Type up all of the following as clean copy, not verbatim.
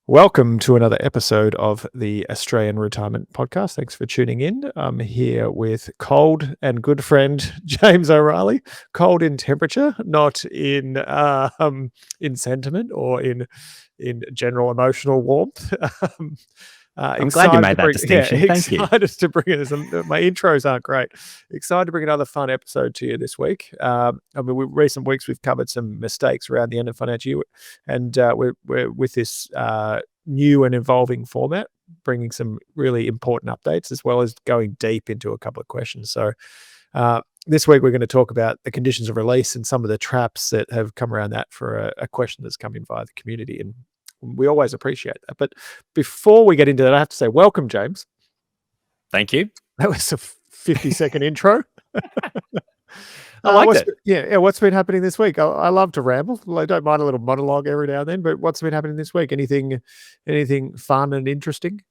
Welcome to another episode of the Australian Retirement Podcast. Thanks for tuning in. I'm here with cold and good friend James O'Reilly. Cold in temperature, not in sentiment or in general emotional warmth. I'm glad you made that distinction. Thank you. Excited to bring it. My intros aren't great. Excited to bring another fun episode to you this week. Recent weeks we've covered some mistakes around the end of financial year, and we're with this new and evolving format, bringing some really important updates as well as going deep into a couple of questions. So this week we're going to talk about the conditions of release and some of the traps that have come around that for a question that's come in via the community, and we always appreciate that. But before we get into that, I have to say welcome, James. Thank you. That was a 50-second intro. I liked it. Yeah. What's been happening this week? I love to ramble. I don't mind a little monologue every now and then, but what's been happening this week? Anything fun and interesting?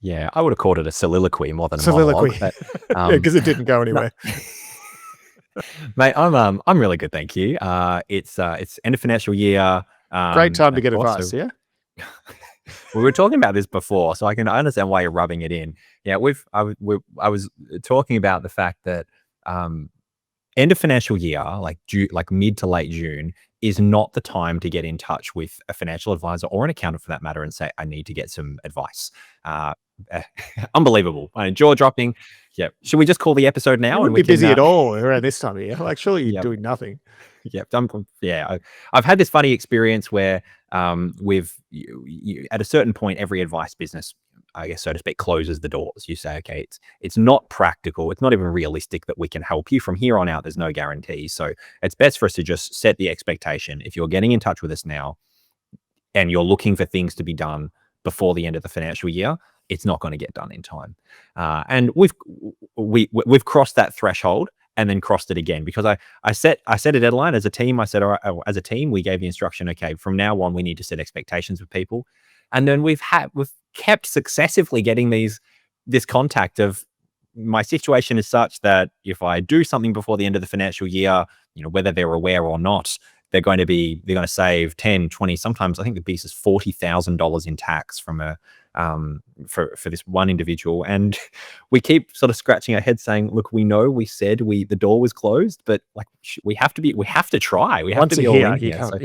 Yeah, I would have called it a soliloquy more than a Soliloquy. monologue. Yeah, because it didn't go anywhere. Mate, I'm really good, thank you. It's end of financial year. Great time to get advice, yeah? We were talking about this before, so I understand why you're rubbing it in. Yeah, I was talking about the fact that end of financial year, like mid to late June, is not the time to get in touch with a financial advisor or an accountant for that matter and say, I need to get some advice. Unbelievable. Jaw dropping. Yeah. Should we just call the episode now? You wouldn't be busy at all around this time of year. Like, surely you're doing nothing. Yep. I've had this funny experience where with you, at a certain point, every advice business, I guess, so to speak, closes the doors. You say, okay, it's not practical. It's not even realistic that we can help you from here on out. There's no guarantees. So it's best for us to just set the expectation. If you're getting in touch with us now and you're looking for things to be done before the end of the financial year, it's not going to get done in time. And we've crossed that threshold and then crossed it again, because I set a deadline as a team. I said, all right, as a team, we gave the instruction, okay, from now on, we need to set expectations with people. And then we've kept successively getting this contact of, my situation is such that if I do something before the end of the financial year, whether they're aware or not, they're going to save 10, 20, sometimes I think the piece is $40,000 in tax from for this one individual. And we keep sort of scratching our heads saying, look, we know we said the door was closed, but like we have to try. We have to be all in here. So,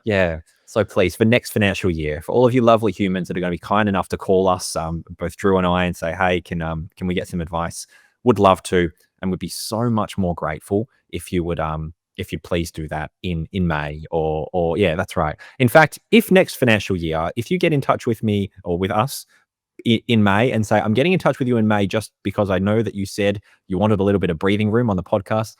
yeah. So please, for next financial year, for all of you lovely humans that are going to be kind enough to call us, both Drew and I, and say, hey, can we get some advice? Would love to, and would be so much more grateful if you would if you'd please do that in May or yeah, that's right. In fact, if next financial year, if you get in touch with me or with us in May and say, I'm getting in touch with you in May just because I know that you said you wanted a little bit of breathing room on the podcast,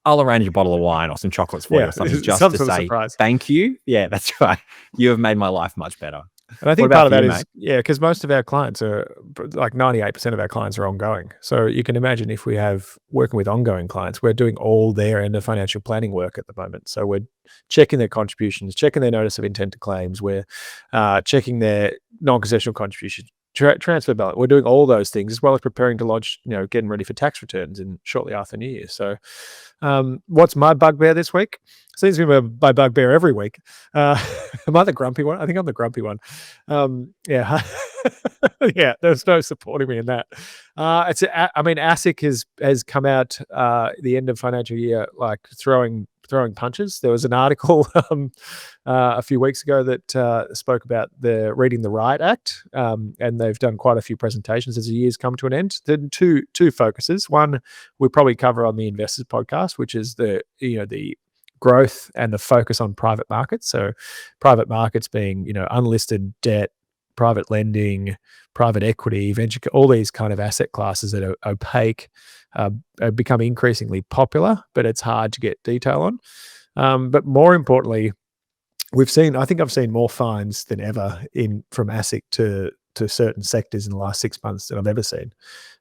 I'll arrange a bottle of wine or some chocolates for you or something, just to say thank you. Yeah, that's right. You have made my life much better. And I think part of that is, because most of our clients are, like 98% of our clients are ongoing. So you can imagine if we have working with ongoing clients, we're doing all their end of financial planning work at the moment. So we're checking their contributions, checking their notice of intent to claims, we're checking their non-concessional contributions, transfer balance. We're doing all those things as well as preparing to launch, getting ready for tax returns and shortly after New Year. So what's my bugbear this week? Seems to be my bugbear every week. Am I the grumpy one? I think I'm the grumpy one. Yeah. Yeah, there's no supporting me in that. ASIC has come out the end of financial year, like throwing punches. There was an article a few weeks ago that spoke about the Reading the Riot Act, and they've done quite a few presentations as the year's come to an end. Then two focuses. One we probably cover on the Investors podcast, which is the growth and the focus on private markets. So private markets being unlisted debt, private lending, private equity, venture, all these kind of asset classes that are opaque, are becoming increasingly popular, but it's hard to get detail on. But more importantly, I think I've seen more fines than ever from ASIC to certain sectors in the last 6 months than I've ever seen.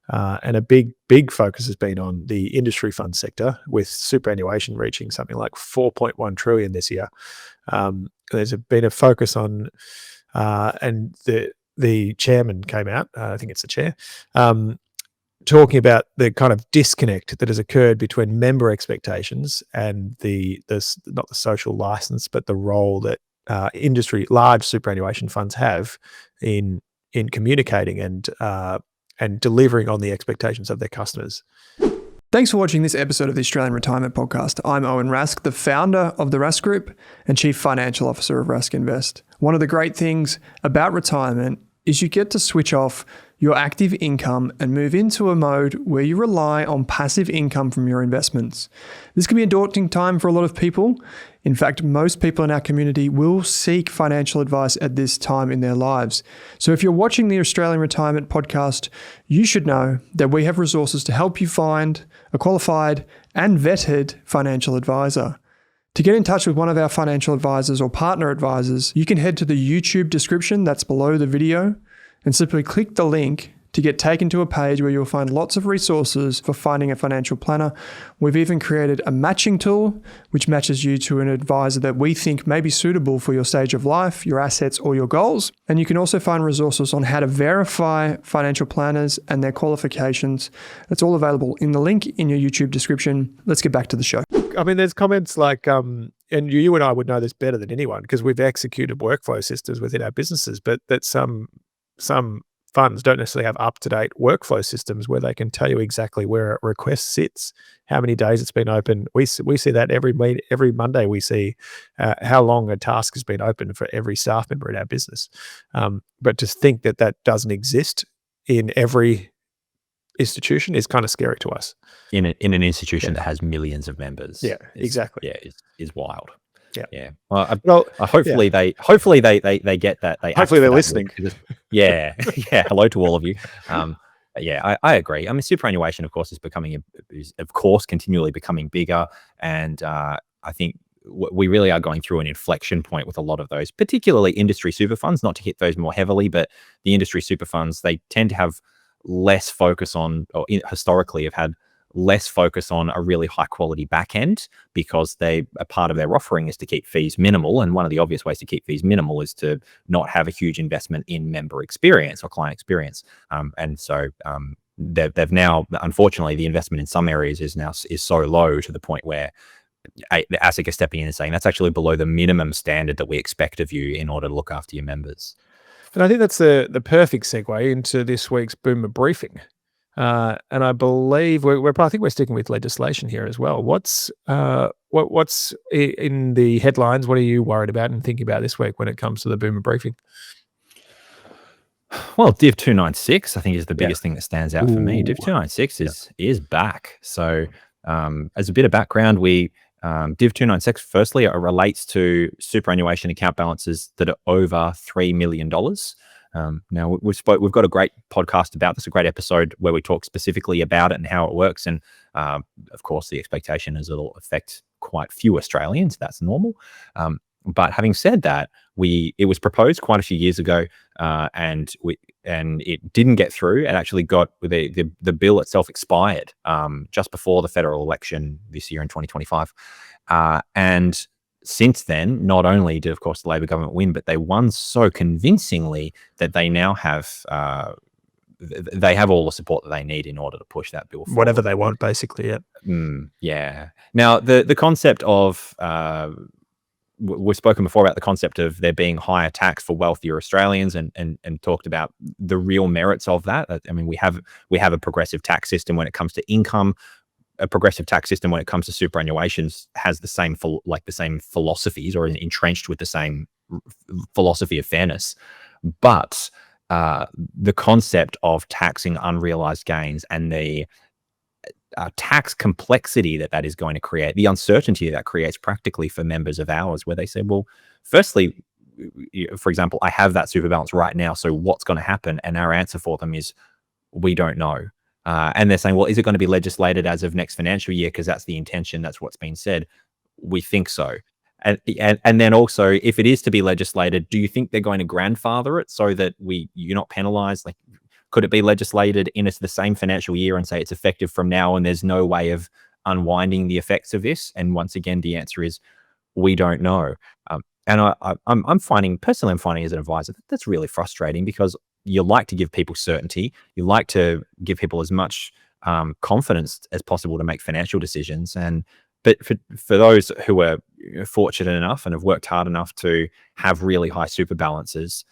And a big focus has been on the industry fund sector, with superannuation reaching something like 4.1 trillion this year. There's been a focus on, and the chairman came out, I think it's the chair, talking about the kind of disconnect that has occurred between member expectations and the not the social license, but the role that large superannuation funds have in communicating and delivering on the expectations of their customers. Thanks for watching this episode of the Australian Retirement Podcast. I'm Owen Rask, the founder of the Rask Group and Chief Financial Officer of Rask Invest. One of the great things about retirement is you get to switch off your active income and move into a mode where you rely on passive income from your investments. This can be a daunting time for a lot of people. In fact, most people in our community will seek financial advice at this time in their lives. So if you're watching the Australian Retirement Podcast, you should know that we have resources to help you find a qualified and vetted financial advisor. To get in touch with one of our financial advisors or partner advisors, you can head to the YouTube description that's below the video and simply click the link to get taken to a page where you'll find lots of resources for finding a financial planner. We've even created a matching tool which matches you to an advisor that we think may be suitable for your stage of life, your assets, or your goals. And you can also find resources on how to verify financial planners and their qualifications. That's all available in the link in your YouTube description. Let's get back to the show. I mean, there's comments like, and you and I would know this better than anyone because we've executed workflow systems within our businesses, but that some funds don't necessarily have up-to-date workflow systems where they can tell you exactly where a request sits, how many days it's been open. We see that every Monday. We see how long a task has been open for every staff member in our business. But to think that that doesn't exist in every institution is kind of scary to us. In an institution that has millions of members. Yeah, exactly. Yeah, is wild. Yeah. Yeah. Well, hopefully they get that. Hopefully they're listening. Yeah. Yeah. Hello to all of you. Yeah, I agree. I mean, superannuation, of course, is continually becoming bigger. And I think we really are going through an inflection point with a lot of those, particularly industry super funds, not to hit those more heavily, but the industry super funds, they tend to have less focus on, or historically have had less focus on a really high quality back end because a part of their offering is to keep fees minimal. And one of the obvious ways to keep fees minimal is to not have a huge investment in member experience or client experience. And so they've now, unfortunately, the investment in some areas is so low to the point where the ASIC is stepping in and saying that's actually below the minimum standard that we expect of you in order to look after your members. And I think that's the perfect segue into this week's Boomer Briefing. And I believe I think we're sticking with legislation here as well. What's in the headlines? What are you worried about and thinking about this week when it comes to the Boomer Briefing? Well, Div 296, I think, is the biggest thing that stands out for me. Div 296 is back. So as a bit of background, Div 296, firstly, it relates to superannuation account balances that are over $3 million. Now we've got a great podcast about this, a great episode where we talk specifically about it and how it works. And of course, the expectation is it'll affect quite few Australians. That's normal. But having said that, it was proposed quite a few years ago, and it didn't get through. It actually got the bill itself expired just before the federal election this year in 2025, and since then, not only did, of course, the Labor government win, but they won so convincingly that they now have they have all the support that they need in order to push that bill forward. Whatever they want, basically. Yeah. Now, the concept of we've spoken before about the concept of there being higher tax for wealthier Australians, and talked about the real merits of that. I mean, we have a progressive tax system when it comes to income. A progressive tax system when it comes to superannuations has the same philosophies, or entrenched with the same philosophy of fairness. But the concept of taxing unrealized gains and the tax complexity that is going to create, the uncertainty that creates practically for members of ours, where they say, well, firstly, for example, I have that super balance right now, so what's going to happen? And our answer for them is, we don't know. And they're saying, well, is it going to be legislated as of next financial year? Because that's the intention. That's what's been said. We think so. And then also, if it is to be legislated, do you think they're going to grandfather it so that you're not penalized? Like, could it be legislated in the same financial year and say it's effective from now and there's no way of unwinding the effects of this? And once again, the answer is, we don't know. And I'm finding as an advisor, that's really frustrating, because you like to give people certainty. You like to give people as much confidence as possible to make financial decisions. But for those who are fortunate enough and have worked hard enough to have really high super balances,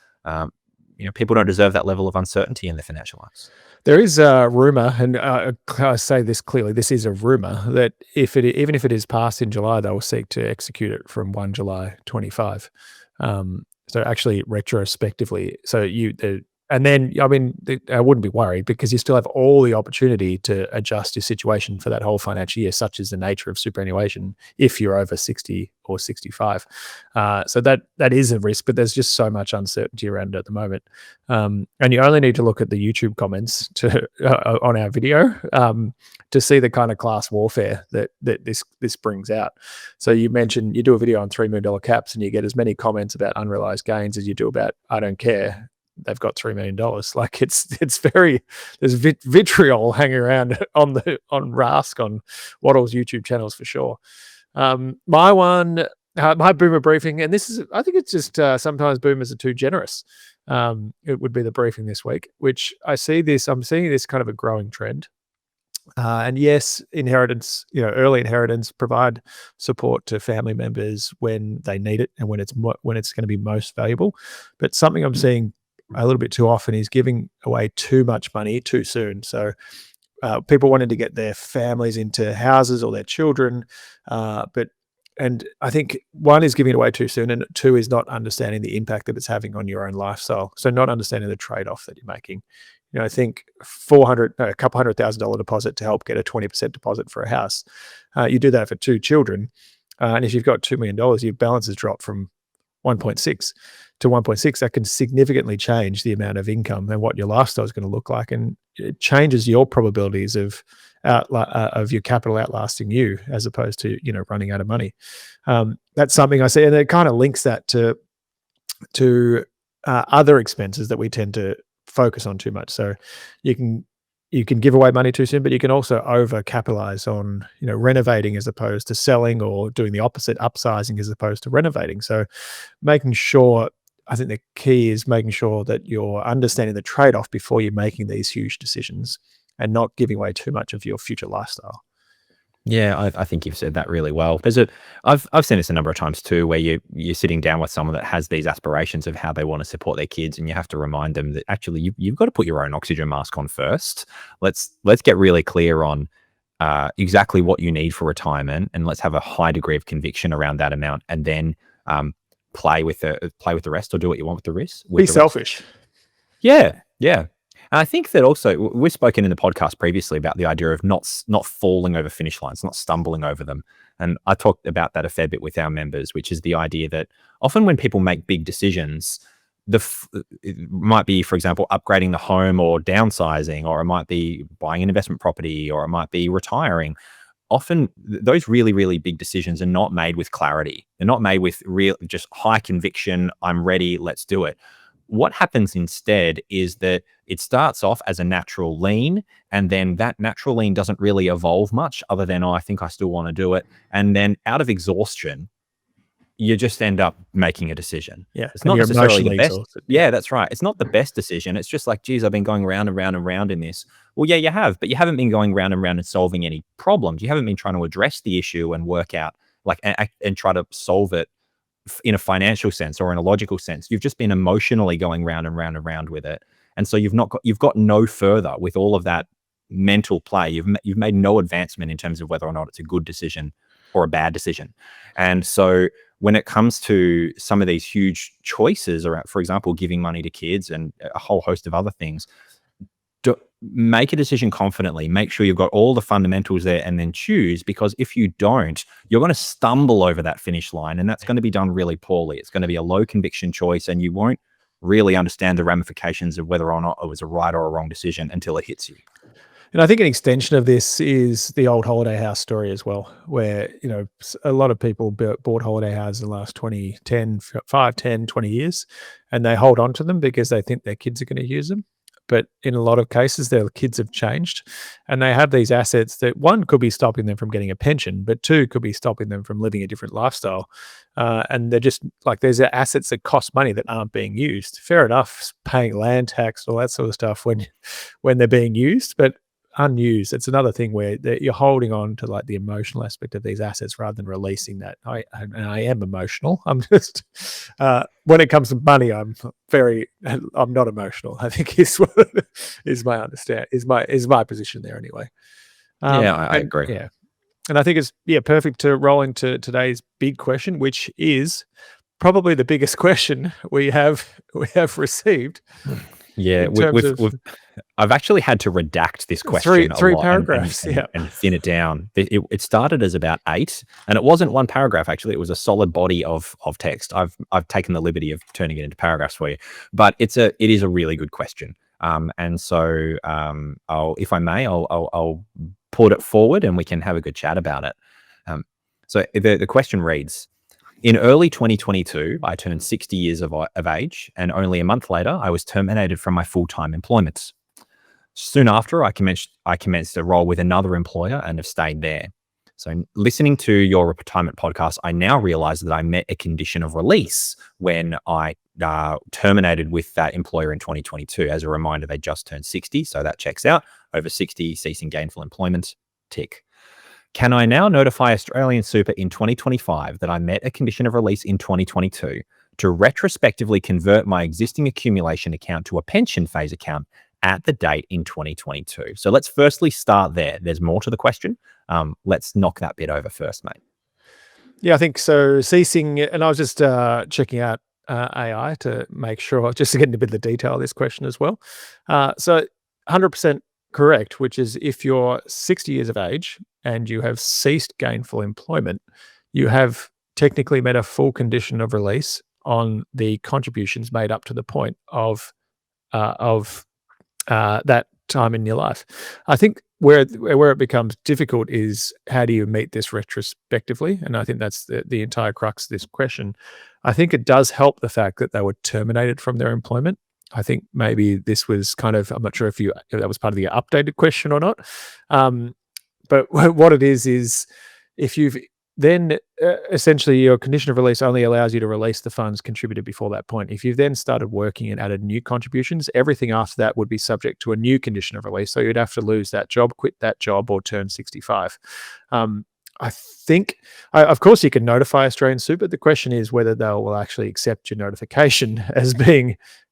people don't deserve that level of uncertainty in their financial lives. There is a rumor, and I say this clearly, this is a rumor, that even if it is passed in July, they will seek to execute it from 1 July 25. So actually retrospectively, and then, I mean, I wouldn't be worried because you still have all the opportunity to adjust your situation for that whole financial year, such as the nature of superannuation, if you're over 60 or 65. So that is a risk, but there's just so much uncertainty around it at the moment. And you only need to look at the YouTube comments on our video to see the kind of class warfare that this brings out. So you mentioned you do a video on $3 million caps and you get as many comments about unrealized gains as you do about I don't care. They've got $3 million. Like there's vitriol hanging around on Rask, on Wattle's YouTube channels for sure. My boomer briefing, and I think it's just sometimes boomers are too generous. It would be the briefing this week, which I'm seeing this kind of a growing trend. And yes, inheritance, early inheritance, provide support to family members when they need it and when it's going to be most valuable. But something I'm seeing a little bit too often is giving away too much money too soon. So people wanting to get their families into houses or their children, and I think one is giving it away too soon, and two is not understanding the impact that it's having on your own lifestyle. So not understanding the trade-off that you're making. I think a couple $100,000 deposit to help get a 20% deposit for a house. You do that for 2 children, and if you've got $2 million, your balance has dropped from 1.6 to 1.6. That can significantly change the amount of income and what your lifestyle is going to look like, and it changes your probabilities of your capital outlasting you, as opposed to running out of money. That's something I see, and it kind of links that to other expenses that we tend to focus on too much. So you can give away money too soon, but you can also over capitalize on renovating as opposed to selling, or doing the opposite, upsizing as opposed to renovating. So I think the key is making sure that you're understanding the trade-off before you're making these huge decisions, and not giving away too much of your future lifestyle. Yeah, I think you've said that really well. I've seen this a number of times too, where you're sitting down with someone that has these aspirations of how they want to support their kids, and you have to remind them that actually you've got to put your own oxygen mask on first. Let's get really clear on exactly what you need for retirement, and let's have a high degree of conviction around that amount, and then play with the rest, or do what you want with the risk. Be selfish. Yeah. And I think that also we've spoken in the podcast previously about the idea of not falling over finish lines, not stumbling over them. And I talked about that a fair bit with our members, which is the idea that often when people make big decisions, it might be, for example, upgrading the home or downsizing, or it might be buying an investment property, or it might be retiring. Often those really, really big decisions are not made with clarity. They're not made with just high conviction. I'm ready. Let's do it. What happens instead is that it starts off as a natural lean, and then that natural lean doesn't really evolve much other than, I think I still want to do it. And then out of exhaustion, you just end up making a decision. Yeah. It's not necessarily the best. Yeah, that's right. It's not the best decision. It's just like, geez, I've been going round and round and round in this. Well, yeah, you have, but you haven't been going round and round and solving any problems. You haven't been trying to address the issue and work out and try to solve it in a financial sense or in a logical sense. You've just been emotionally going round and round and round with it. And so you've got no further with all of that mental play. You've made no advancement in terms of whether or not it's a good decision or a bad decision. And so when it comes to some of these huge choices around, for example, giving money to kids and a whole host of other things, make a decision confidently. Make sure you've got all the fundamentals there, and then choose, because if you don't, you're going to stumble over that finish line, and that's going to be done really poorly. It's going to be a low conviction choice, and you won't really understand the ramifications of whether or not it was a right or a wrong decision until it hits you. And I think an extension of this is the old holiday house story as well, where, a lot of people bought holiday houses in the last 5, 10, 20 years, and they hold on to them because they think their kids are going to use them. But in a lot of cases, their kids have changed, and they have these assets that, one, could be stopping them from getting a pension, but two, could be stopping them from living a different lifestyle. And they're just like, there's assets that cost money that aren't being used. Fair enough, paying land tax, all that sort of stuff when they're being used, but unused. It's another thing where you're holding on to like the emotional aspect of these assets rather than releasing that. I am emotional. I'm just when it comes to money, I'm not emotional. I think is my position there anyway. I agree. Yeah, and I think it's perfect to roll into today's big question, which is probably the biggest question we have received. Yeah, I've actually had to redact this question three a lot paragraphs, and thin it down. It started as about 8, and it wasn't one paragraph. Actually, it was a solid body of text. I've taken the liberty of turning it into paragraphs for you, but it is a really good question. And so if I may, I'll put it forward and we can have a good chat about it. So the question reads: in early 2022, I turned 60 years of age, and only a month later, I was terminated from my full-time employment. Soon after, I commenced a role with another employer and have stayed there. So listening to your retirement podcast, I now realize that I met a condition of release when I terminated with that employer in 2022. As a reminder, they just turned 60, so that checks out. Over 60, ceasing gainful employment, tick. Can I now notify AustralianSuper in 2025 that I met a condition of release in 2022 to retrospectively convert my existing accumulation account to a pension phase account at the date in 2022? So let's firstly start there. There's more to the question. Let's knock that bit over first, mate. Yeah, I think so. Ceasing, and I was just checking out AI to make sure, just to get into a bit of the detail of this question as well. So 100% correct, which is if you're 60 years of age and you have ceased gainful employment, you have technically met a full condition of release on the contributions made up to the point of that time in your life. I think where it becomes difficult is how do you meet this retrospectively? And I think that's the entire crux of this question. I think it does help the fact that they were terminated from their employment. I think maybe this was kind of, I'm not sure if that was part of the updated question or not. But what it is if you've then essentially your condition of release only allows you to release the funds contributed before that point. If you've then started working and added new contributions, everything after that would be subject to a new condition of release. So you'd have to lose that job, quit that job, or turn 65. I think, of course, you can notify AustralianSuper. The question is whether they will actually accept your notification as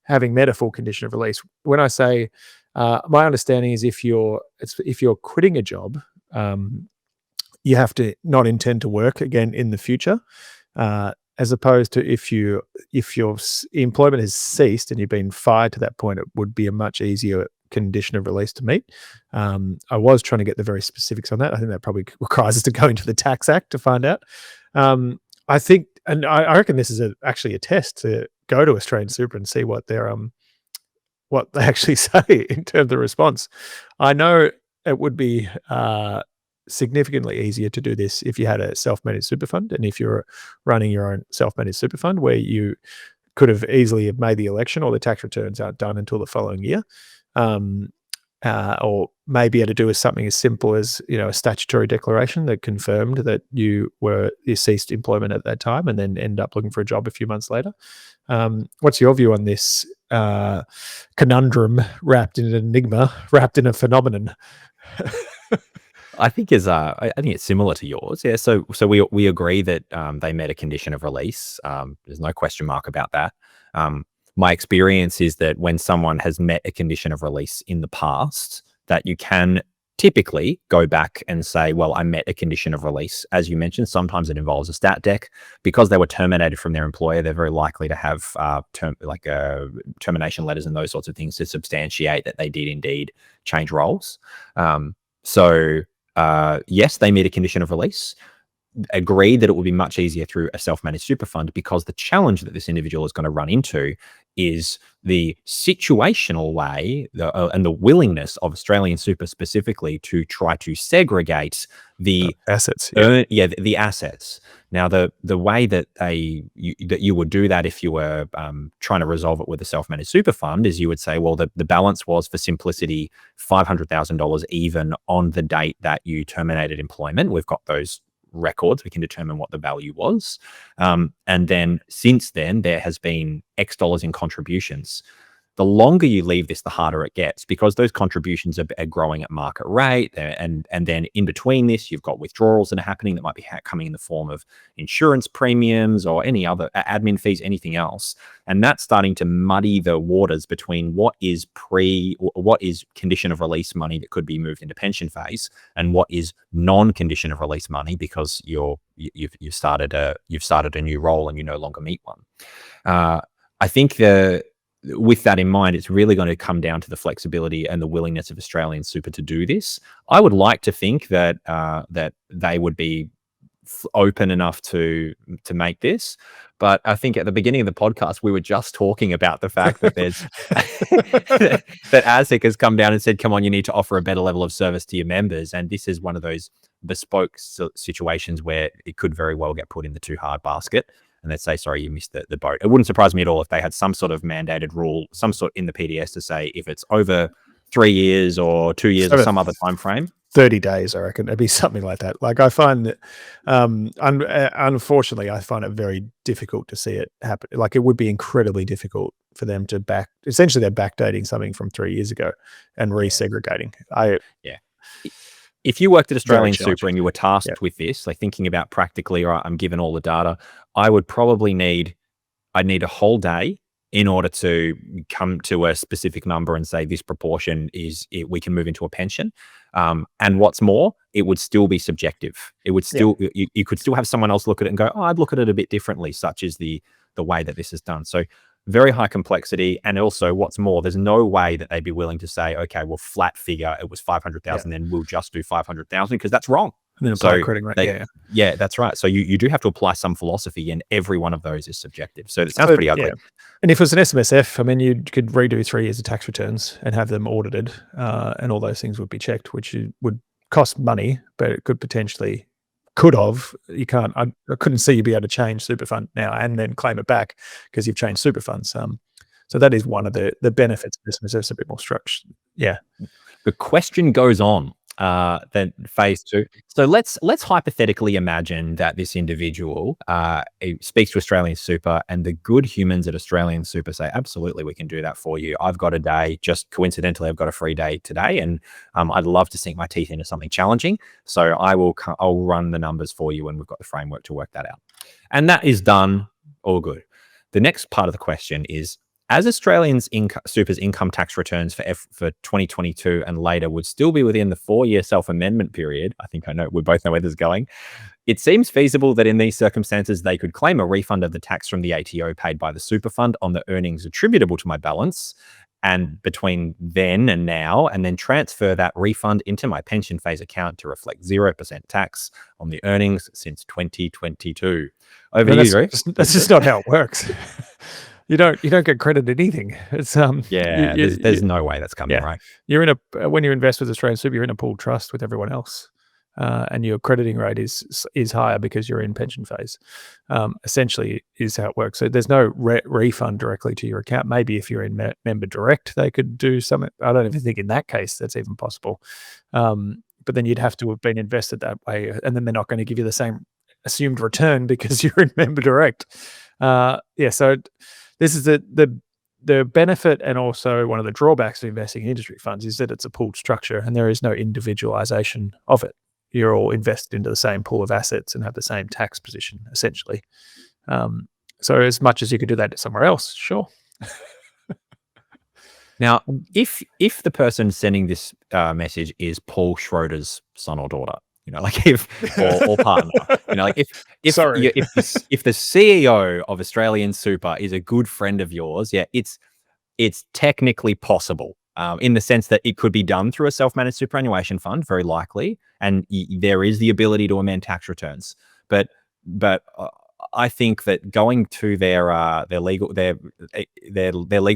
having met a full condition of release. When I say, my understanding is if you're quitting a job, you have to not intend to work again in the future, as opposed to if your employment has ceased and you've been fired to that point, it would be a much easier condition of release to meet. I was trying to get the very specifics on that. I think that probably requires us to go into the Tax Act to find out. I think, and I reckon this is actually a test to go to AustralianSuper and see what they actually say in terms of response. I know it would be significantly easier to do this if you had a self-managed super fund, and if you're running your own self-managed super fund where you could have easily have made the election or the tax returns aren't done until the following year. Or maybe able to do something as simple as, a statutory declaration that confirmed that you ceased employment at that time and then end up looking for a job a few months later. What's your view on this conundrum wrapped in an enigma, wrapped in a phenomenon? I think it's similar to yours. Yeah. So we agree that they met a condition of release. There's no question mark about that. My experience is that when someone has met a condition of release in the past, that you can typically go back and say, well, I met a condition of release. As you mentioned, sometimes it involves a stat dec. Because they were terminated from their employer, they're very likely to have termination letters and those sorts of things to substantiate that they did indeed change roles. Yes, they meet a condition of release. Agreed that it would be much easier through a self-managed super fund, because the challenge that this individual is going to run into is the situational way and the willingness of AustralianSuper specifically to try to segregate the assets. The assets. Now, the way that you would do that if you were trying to resolve it with a self-managed super fund is you would say, well, the balance was, for simplicity, $500,000 even on the date that you terminated employment. We've got those records. We can determine what the value was. And then since then, there has been X dollars in contributions. the longer you leave this, the harder it gets, because those contributions are growing at market rate. And then in between this, you've got withdrawals that are happening that might be coming in the form of insurance premiums or any other admin fees, anything else. And that's starting to muddy the waters between what is condition of release money that could be moved into pension phase and what is non-condition of release money because you've started a new role and you no longer meet one. I think with that in mind, it's really going to come down to the flexibility and the willingness of AustralianSuper to do this. I would like to think that that they would be open enough to make this, but I think at the beginning of the podcast we were just talking about the fact that there's that ASIC has come down and said, come on, you need to offer a better level of service to your members, and this is one of those bespoke situations where it could very well get put in the too hard basket and they'd say, sorry, you missed the boat. It wouldn't surprise me at all if they had some sort of mandated rule, some sort in the PDS to say if it's over 3 years or 2 years or some other time frame. 30 days, I reckon. It'd be something like that. Like I find that, unfortunately, I find it very difficult to see it happen. Like it would be incredibly difficult for them to essentially they're backdating something from 3 years ago and resegregating. If you worked at AustralianSuper and you were tasked with this, like thinking about practically, all right, I'm given all the data, I would probably I'd need a whole day in order to come to a specific number and say this proportion we can move into a pension. And what's more, it would still be subjective. It would still, you could still have someone else look at it and go, oh, I'd look at it a bit differently, such as the way that this is done. So very high complexity. And also what's more, there's no way that they'd be willing to say, okay, well, flat figure, it was 500,000, then we'll just do 500,000, because that's wrong. And then apply crediting rate. Yeah, that's right. So you do have to apply some philosophy, and every one of those is subjective. So it sounds pretty ugly. Yeah. And if it was an SMSF, I mean, you could redo 3 years of tax returns and have them audited, and all those things would be checked, which would cost money, but it could potentially you can't. I couldn't see you be able to change super fund now and then claim it back because you've changed super funds. So that is one of the benefits of SMSF, a bit more structured. Yeah. The question goes on. Then phase 2. So let's hypothetically imagine that this individual speaks to AustralianSuper, and the good humans at AustralianSuper say, absolutely, we can do that for you. I've got a day, just coincidentally, I've got a free day today, and I'd love to sink my teeth into something challenging. So I'll run the numbers for you, and we've got the framework to work that out. And that is done, all good. The next part of the question is, as AustralianSuper's income tax returns for 2022 and later would still be within the 4-year self-amendment period, I think we both know where this is going, it seems feasible that in these circumstances they could claim a refund of the tax from the ATO paid by the super fund on the earnings attributable to my balance, and between then and now, and then transfer that refund into my pension phase account to reflect 0% tax on the earnings since 2022. Over to you, Drew. That's just not how it works. You don't get credited anything. It's there's no way that's coming, right? When you invest with AustralianSuper, you're in a pooled trust with everyone else, and your crediting rate is higher because you're in pension phase. Essentially, is how it works. So there's no refund directly to your account. Maybe if you're in member direct, they could do something. I don't even think in that case that's even possible. But then you'd have to have been invested that way, and then they're not going to give you the same assumed return because you're in member direct. So this is the benefit, and also one of the drawbacks of investing in industry funds is that it's a pooled structure and there is no individualization of it. You're all invested into the same pool of assets and have the same tax position, essentially. So as much as you could do that somewhere else, sure. Now, if the person sending this message is Paul Schroeder's son or daughter, or partner, if the CEO of AustralianSuper is a good friend of yours, it's technically possible, in the sense that it could be done through a self-managed superannuation fund, very likely, and there is the ability to amend tax returns. But I think that going to their legal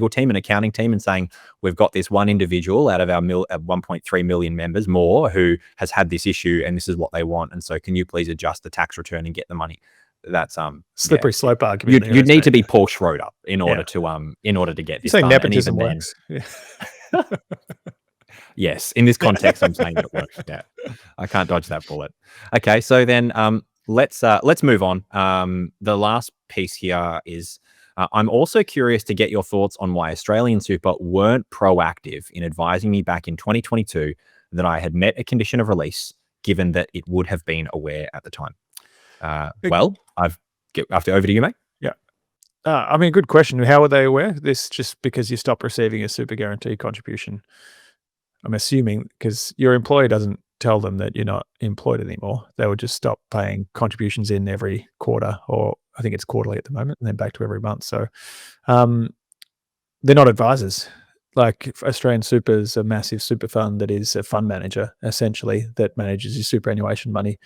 team and accounting team and saying, we've got this one individual out of our 1.3 million members more who has had this issue, and this is what they want, and so can you please adjust the tax return and get the money? That's slippery slope argument. You'd need to be Paul Schroeder in order to get this done. You're saying nepotism works. Yes, in this context, I'm saying that it works. Yeah, I can't dodge that bullet. Okay, so then let's move on. The last piece here is I'm also curious to get your thoughts on why AustralianSuper weren't proactive in advising me back in 2022 that I had met a condition of release, given that it would have been aware at the time. Well, over to you, mate. Yeah. I mean, good question. How were they aware? This just because you stop receiving a super guarantee contribution? I'm assuming because your employer doesn't tell them that you're not employed anymore. They would just stop paying contributions in every quarter, or I think it's quarterly at the moment, and then back to every month. So they're not advisors. Like AustralianSuper is a massive super fund that is a fund manager, essentially, that manages your superannuation money.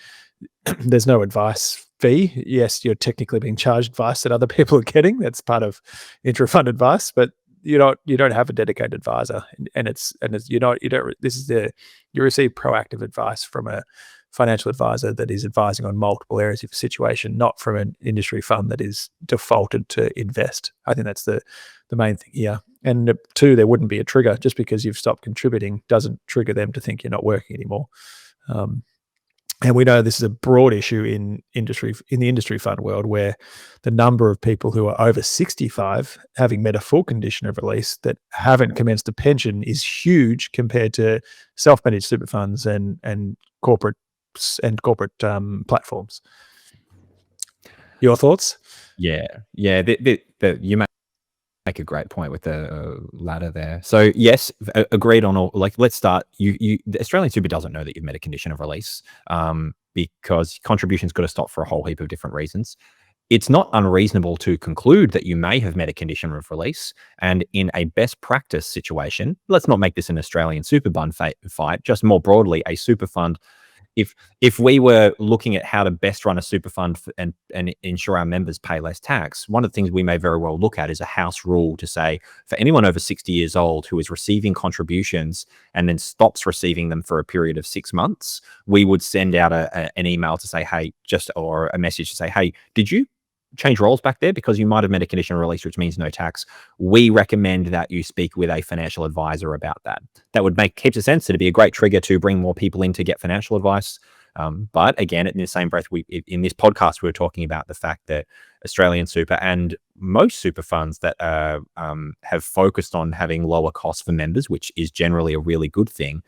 There's no advice fee. Yes, you're technically being charged advice that other people are getting. That's part of intra-fund advice, but you don't have a dedicated advisor, and you receive proactive advice from a financial advisor that is advising on multiple areas of the situation, not from an industry fund that is defaulted to invest. I think that's the main thing here. And two, there wouldn't be a trigger. Just because you've stopped contributing doesn't trigger them to think you're not working anymore. And we know this is a broad issue in the industry fund world, where the number of people who are over 65 having met a full condition of release that haven't commenced a pension is huge compared to self-managed super funds and corporate platforms. Your thoughts? Yeah. You make a great point with the ladder there. So yes, agreed on all. Like, let's start. The AustralianSuper doesn't know that you've met a condition of release, because contributions got to stop for a whole heap of different reasons. It's not unreasonable to conclude that you may have met a condition of release, and in a best practice situation, let's not make this an AustralianSuper fund fight. Just more broadly, a super fund. If we were looking at how to best run a super fund and ensure our members pay less tax, one of the things we may very well look at is a house rule to say, for anyone over 60 years old who is receiving contributions and then stops receiving them for a period of 6 months, we would send out an email to say, hey, or a message to say, hey, did you change roles back there? Because you might have met a condition of release, which means no tax. We recommend that you speak with a financial advisor about that. That would make heaps of sense. It'd be a great trigger to bring more people in to get financial advice. But again, in the same breath, in this podcast, we were talking about the fact that AustralianSuper and most super funds that have focused on having lower costs for members, which is generally a really good thing,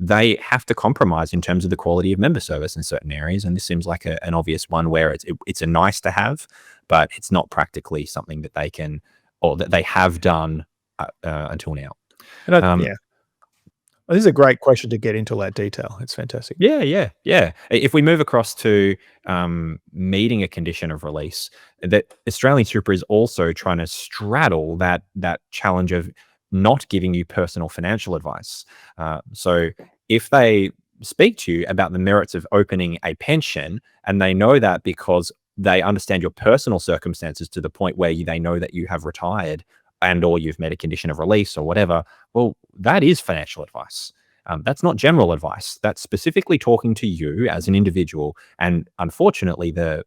they have to compromise in terms of the quality of member service in certain areas. And this seems like an obvious one where it's a nice to have, but it's not practically something that they can, or that they have done until now. And this is a great question to get into all that detail. It's fantastic. Yeah. If we move across to meeting a condition of release, that AustralianSuper is also trying to straddle that challenge of not giving you personal financial advice. So if they speak to you about the merits of opening a pension, and they know that because they understand your personal circumstances to the point where they know that you have retired and or you've met a condition of release or whatever, well, that is financial advice. That's not general advice. That's specifically talking to you as an individual. And unfortunately, the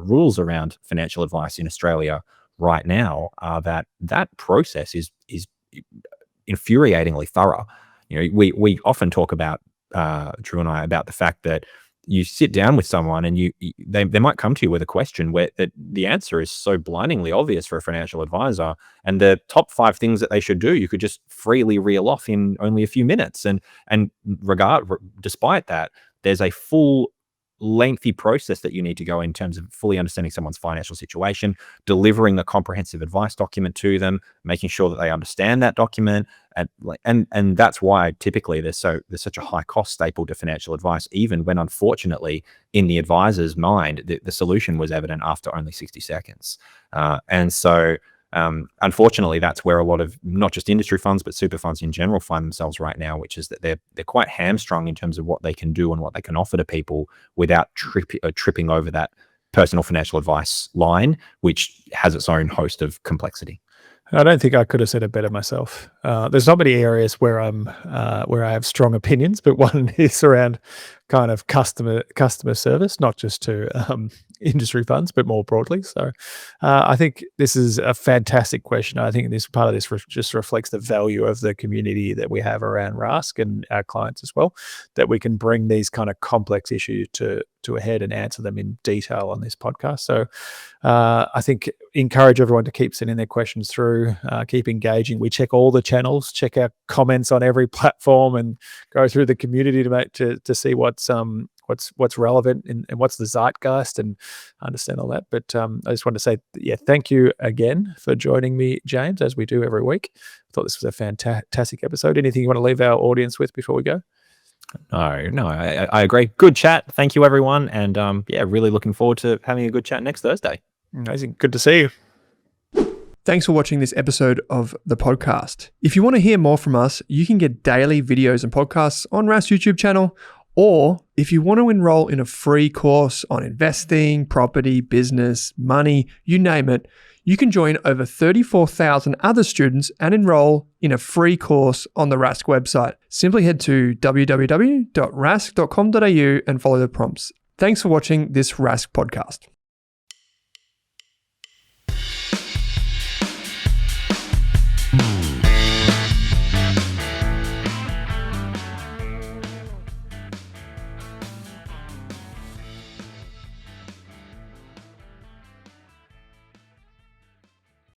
rules around financial advice in Australia right now are that process is infuriatingly thorough. We often talk about, Drew and I, about the fact that you sit down with someone and they might come to you with a question where the answer is so blindingly obvious for a financial advisor, and the top 5 things that they should do, you could just freely reel off in only a few minutes. And despite that, there's a full lengthy process that you need to go in terms of fully understanding someone's financial situation, delivering a comprehensive advice document to them, making sure that they understand that document, and that's why typically there's such a high cost staple to financial advice, even when unfortunately in the advisor's mind the solution was evident after only 60 seconds. And so unfortunately, that's where a lot of not just industry funds, but super funds in general find themselves right now, which is that they're quite hamstrung in terms of what they can do and what they can offer to people without tripping over that personal financial advice line, which has its own host of complexity. I don't think I could have said it better myself. There's not many areas where I have strong opinions, but one is around kind of customer service, not just to industry funds, but more broadly. So I think this is a fantastic question. I think this part of this just reflects the value of the community that we have around Rask and our clients as well, that we can bring these kind of complex issues to a head and answer them in detail on this podcast. So I think encourage everyone to keep sending their questions through, keep engaging. We check all the channels, check our comments on every platform, and go through the community to see what's relevant and what's the zeitgeist, and understand all that. But I just want to say, thank you again for joining me, James, as we do every week. I thought this was a fantastic episode. Anything you want to leave our audience with before we go? No, I agree. Good chat. Thank you, everyone. And really looking forward to having a good chat next Thursday. Amazing. Good to see you. Thanks for watching this episode of the podcast. If you want to hear more from us, you can get daily videos and podcasts on Rask's YouTube channel. Or if you want to enroll in a free course on investing, property, business, money, you name it, you can join over 34,000 other students and enroll in a free course on the Rask website. Simply head to www.rask.com.au and follow the prompts. Thanks for watching this Rask podcast.